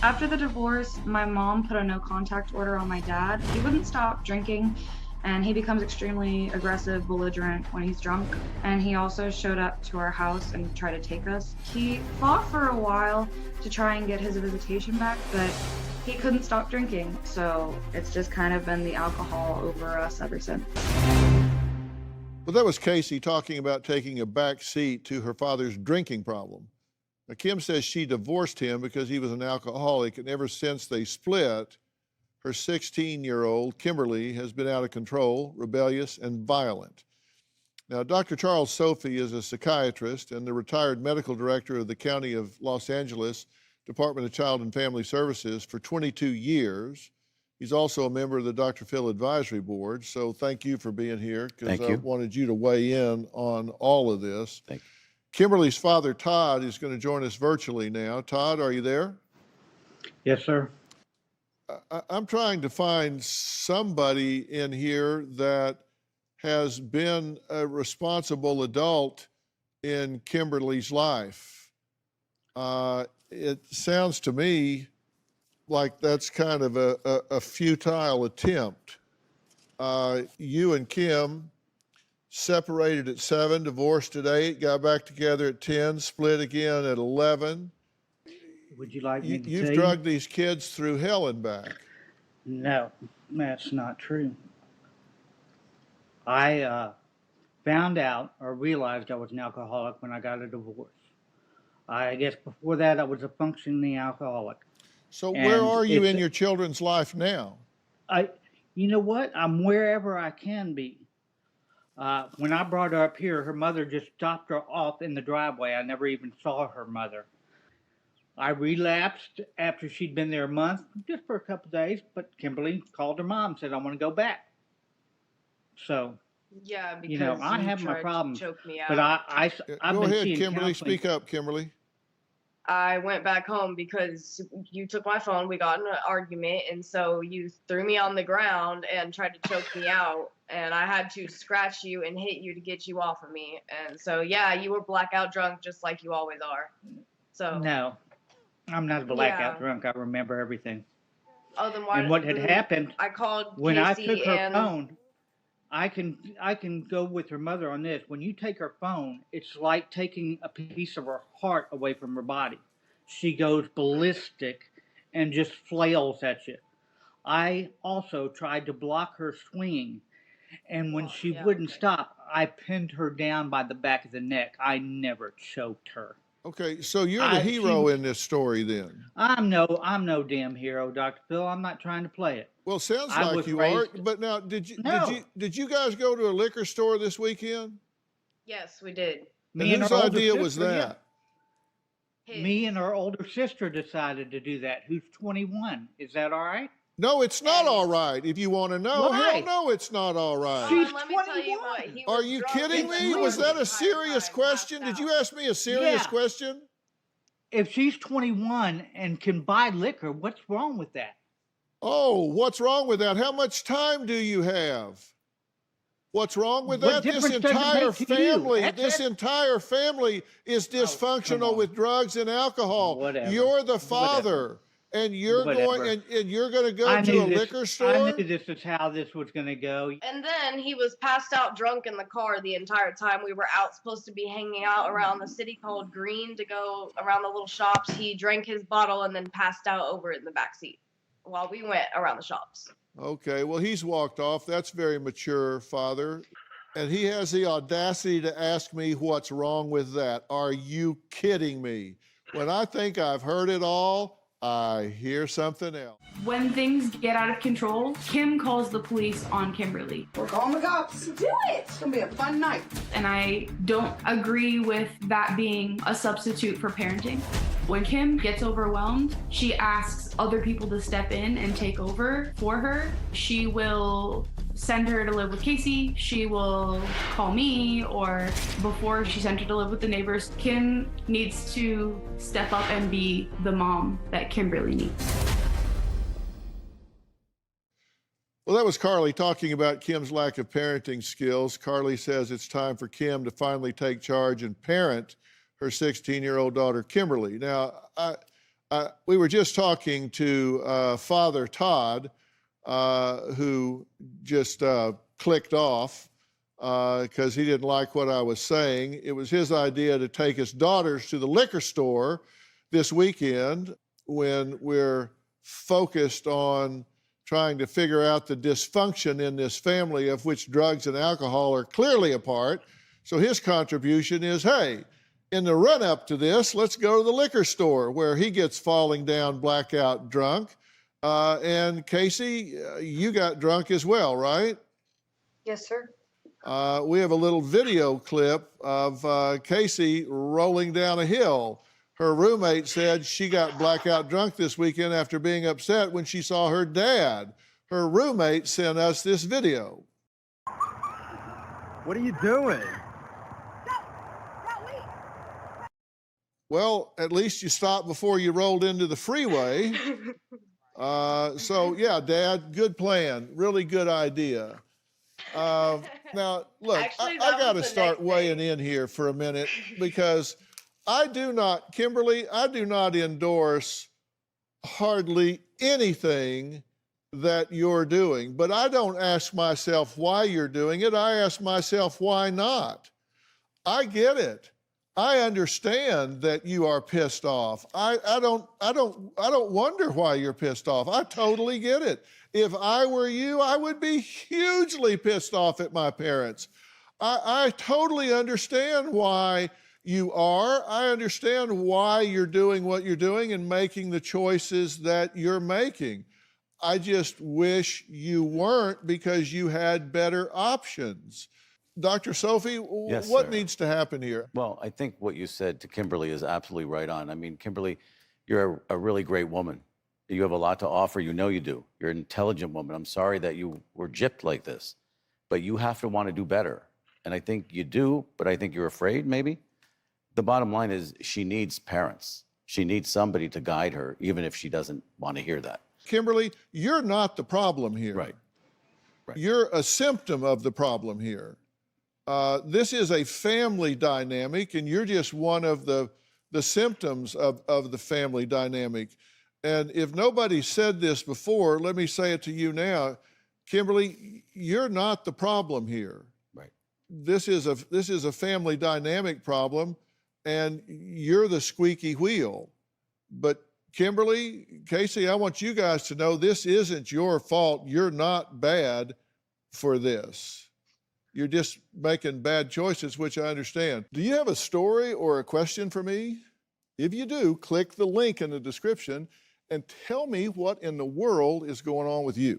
After the divorce, my mom put a no contact order on my dad. He wouldn't stop drinking, and he becomes extremely aggressive, belligerent when he's drunk. And he also showed up to our house and tried to take us. He fought for a while to try and get his visitation back, but he couldn't stop drinking. So it's just kind of been the alcohol over us ever since. Well, that was Casey talking about taking a back seat to her father's drinking problem. Now, Kim says she divorced him because he was an alcoholic, and ever since they split, her 16-year-old, Kimberly, has been out of control, rebellious, and violent. Now, Dr. Charles Sophie is a psychiatrist and the retired medical director of the County of Los Angeles Department of Child and Family Services for 22 years. He's also a member of the Dr. Phil Advisory Board, so thank you for being here, because I wanted you to weigh in on all of this. Thank you. Kimberly's father, Todd, is going to join us virtually now. Todd, are you there? Yes, sir. I'm trying to find somebody in here that has been a responsible adult in Kimberly's life. It sounds to me like that's kind of a futile attempt. You and Kim separated at 7, divorced at 8, got back together at 10, split again at 11. Would you like me to You've tell drugged these kids through hell and back. No, that's not true. I found out or realized I was an alcoholic when I got a divorce. I guess before that I was a functioning alcoholic. So where are you in your children's life now? You know what? I'm wherever I can be. When I brought her up here, her mother just stopped her off in the driveway. I never even saw her mother. I relapsed after she'd been there a month, just for a couple of days, but Kimberly called her mom and said, I want to go back. So, Yeah, because you know, I have my problems, choke me out. but I've Go been ahead, seeing Kimberly. counseling. Speak up, Kimberly. I went back home because you took my phone. We got in an argument, and so you threw me on the ground and tried to choke me out. And I had to scratch you and hit you to get you off of me. And so, yeah, you were blackout drunk just like you always are. So No, I'm not blackout drunk. I remember everything. Oh, then why? And what had happened? I called when Casey I took her and phone. I can go with her mother on this. When you take her phone, it's like taking a piece of her heart away from her body. She goes ballistic and just flails at you. I also tried to block her swinging, and when she wouldn't stop, I pinned her down by the back of the neck. I never choked her. Okay, so you're the hero in this story then. I'm no damn hero, Dr. Phil. I'm not trying to play it. Well, sounds like you are. But now, did you guys go to a liquor store this weekend? Yes, we did. And whose idea was that? Me and our older sister decided to do that, who's 21. Is that all right? No, it's not all right. If you want to know, Why? hell no, it's not all right. She's Let me tell you what. He Are was you drunk kidding and me? Was that a entire serious time question? passed Did you out. ask me a serious Yeah. question? If she's 21 and can buy liquor, what's wrong with that? Oh, what's wrong with that? How much time do you have? What's wrong with What that? This difference does it entire make to you? family, That's this it. entire family is dysfunctional on. with drugs and alcohol. Whatever. You're the father, and you're Whatever. going and you're going to go I to knew a this- liquor store. I knew this is how this was going to go. And then he was passed out drunk in the car the entire time we were out, supposed to be hanging out around the city called Green to go around the little shops. He drank his bottle and then passed out over it in the back seat while we went around the shops. Okay, well, he's walked off. That's very mature, Father. And he has the audacity to ask me what's wrong with that. Are you kidding me? When I think I've heard it all, I hear something else. When things get out of control, Kim calls the police on Kimberly. We're calling the cops. Do it. It's going to be a fun night. And I don't agree with that being a substitute for parenting. When Kim gets overwhelmed, she asks other people to step in and take over for her. She will send her to live with Casey. She will call me, or before she sent her to live with the neighbors. Kim needs to step up and be the mom that Kimberly needs. Well, that was Carly talking about Kim's lack of parenting skills. Carly says it's time for Kim to finally take charge and parent her 16-year-old daughter, Kimberly. Now, We were just talking to Father Todd, who just clicked off because he didn't like what I was saying. It was his idea to take his daughters to the liquor store this weekend when we're focused on trying to figure out the dysfunction in this family, of which drugs and alcohol are clearly a part. So his contribution is, hey, in the run-up to this, let's go to the liquor store, where he gets falling down blackout drunk. And Casey, you got drunk as well, right? Yes, sir. We have a little video clip of Casey rolling down a hill. Her roommate said she got blackout drunk this weekend after being upset when she saw her dad. Her roommate sent us this video. What are you doing? Well, at least you stopped before you rolled into the freeway. So yeah, Dad, good plan. Really good idea. Now, look, Actually, I that got to was the start next weighing in here for a minute, because Kimberly, I do not endorse hardly anything that you're doing, but I don't ask myself why you're doing it. I ask myself, why not? I get it. I understand that you are pissed off. I don't wonder why you're pissed off. I totally get it. If I were you, I would be hugely pissed off at my parents. I totally understand why you are. I understand why you're doing what you're doing and making the choices that you're making. I just wish you weren't, because you had better options. Dr. Sophie, Yes, what sir. needs to happen here? Well, I think what you said to Kimberly is absolutely right on. I mean, Kimberly, you're a really great woman. You have a lot to offer. You know you do. You're an intelligent woman. I'm sorry that you were gypped like this, but you have to want to do better. And I think you do, but I think you're afraid, maybe. The bottom line is she needs parents. She needs somebody to guide her, even if she doesn't want to hear that. Kimberly, you're not the problem here. Right. Right. You're a symptom of the problem here. This is a family dynamic, and you're just one of the symptoms of the family dynamic. And if nobody said this before, let me say it to you now. Kimberly, you're not the problem here. Right. This is a family dynamic problem, and you're the squeaky wheel. But Kimberly, Casey, I want you guys to know this isn't your fault. You're not bad for this. You're just making bad choices, which I understand. Do you have a story or a question for me? If you do, click the link in the description and tell me what in the world is going on with you.